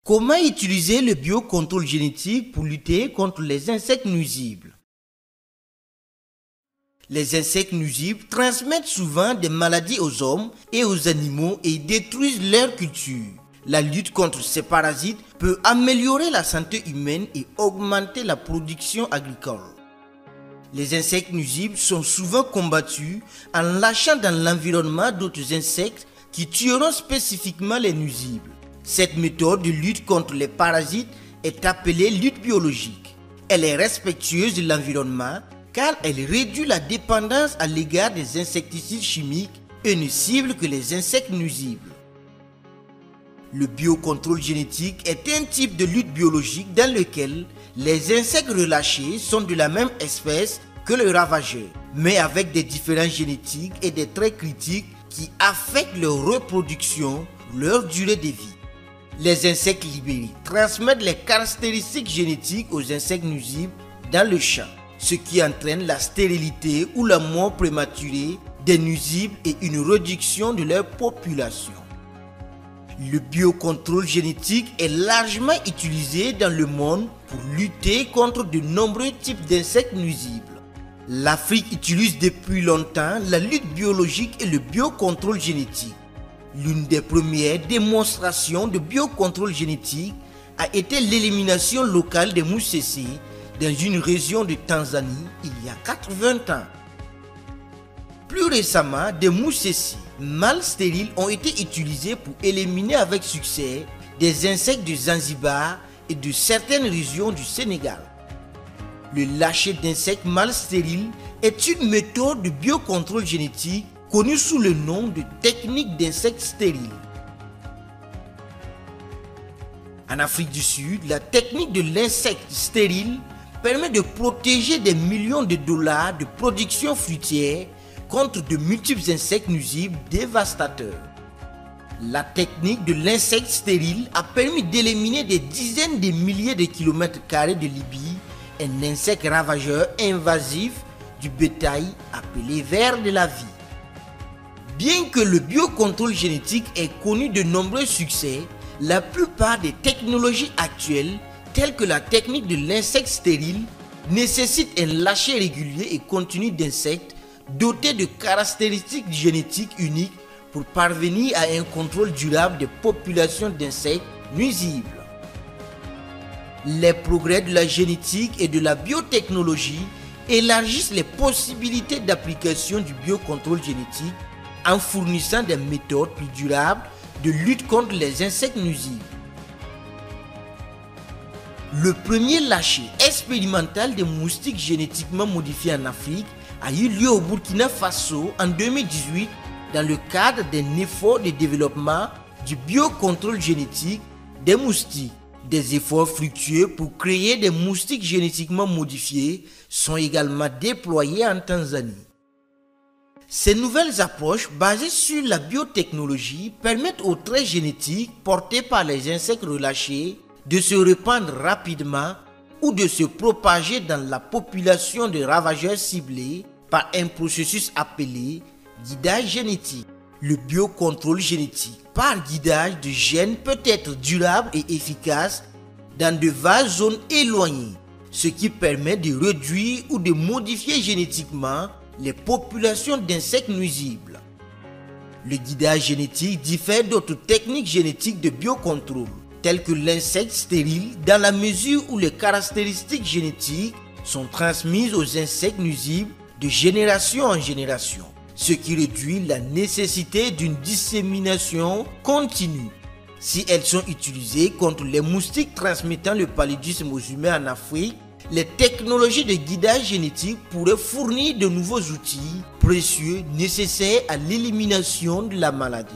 Comment utiliser le biocontrôle génétique pour lutter contre les insectes nuisibles? Les insectes nuisibles transmettent souvent des maladies aux hommes et aux animaux et détruisent leur culture. La lutte contre ces parasites peut améliorer la santé humaine et augmenter la production agricole. Les insectes nuisibles sont souvent combattus en lâchant dans l'environnement d'autres insectes qui tueront spécifiquement les nuisibles. Cette méthode de lutte contre les parasites est appelée lutte biologique. Elle est respectueuse de l'environnement car elle réduit la dépendance à l'égard des insecticides chimiques et ne cible que les insectes nuisibles. Le biocontrôle génétique est un type de lutte biologique dans lequel les insectes relâchés sont de la même espèce que le ravageur, mais avec des différences génétiques et des traits critiques qui affectent leur reproduction, leur durée de vie. Les insectes libérés transmettent les caractéristiques génétiques aux insectes nuisibles dans le champ, ce qui entraîne la stérilité ou la mort prématurée des nuisibles et une réduction de leur population. Le biocontrôle génétique est largement utilisé dans le monde pour lutter contre de nombreux types d'insectes nuisibles. L'Afrique utilise depuis longtemps la lutte biologique et le biocontrôle génétique. L'une des premières démonstrations de biocontrôle génétique a été l'élimination locale des mouches tsetse dans une région de Tanzanie il y a 80 ans. Plus récemment, des mouches tsetse mâles stériles ont été utilisées pour éliminer avec succès des insectes de Zanzibar et de certaines régions du Sénégal. Le lâcher d'insectes mâles stériles est une méthode de biocontrôle génétique connue sous le nom de technique d'insectes stériles. En Afrique du Sud, la technique de l'insecte stérile permet de protéger des millions de dollars de production fruitière contre de multiples insectes nuisibles dévastateurs. La technique de l'insecte stérile a permis d'éliminer des dizaines de milliers de kilomètres carrés de Libye, un insecte ravageur invasif du bétail appelé ver de la vie. Bien que le biocontrôle génétique ait connu de nombreux succès, la plupart des technologies actuelles, telles que la technique de l'insecte stérile, nécessitent un lâcher régulier et continu d'insectes dotés de caractéristiques génétiques uniques pour parvenir à un contrôle durable des populations d'insectes nuisibles. Les progrès de la génétique et de la biotechnologie élargissent les possibilités d'application du biocontrôle génétique en fournissant des méthodes plus durables de lutte contre les insectes nuisibles. Le premier lâcher expérimental des moustiques génétiquement modifiés en Afrique a eu lieu au Burkina Faso en 2018 dans le cadre d'un effort de développement du biocontrôle génétique des moustiques. Des efforts fructueux pour créer des moustiques génétiquement modifiés sont également déployés en Tanzanie. Ces nouvelles approches basées sur la biotechnologie permettent aux traits génétiques portés par les insectes relâchés de se répandre rapidement ou de se propager dans la population de ravageurs ciblés par un processus appelé guidage génétique. Le biocontrôle génétique par guidage de gènes peut être durable et efficace dans de vastes zones éloignées, ce qui permet de réduire ou de modifier génétiquement les populations d'insectes nuisibles. Le guidage génétique diffère d'autres techniques génétiques de biocontrôle, telles que l'insecte stérile, dans la mesure où les caractéristiques génétiques sont transmises aux insectes nuisibles de génération en génération, ce qui réduit la nécessité d'une dissémination continue. Si elles sont utilisées contre les moustiques transmettant le paludisme aux humains en Afrique, les technologies de guidage génétique pourraient fournir de nouveaux outils précieux nécessaires à l'élimination de la maladie.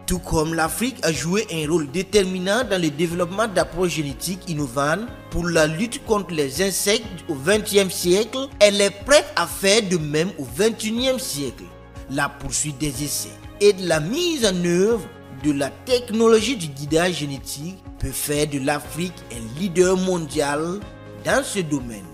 Tout comme l'Afrique a joué un rôle déterminant dans le développement d'approches génétiques innovantes pour la lutte contre les insectes au XXe siècle, elle est prête à faire de même au XXIe siècle. La poursuite des essais et de la mise en œuvre de la technologie du guidage génétique peut faire de l'Afrique un leader mondial dans ce domaine.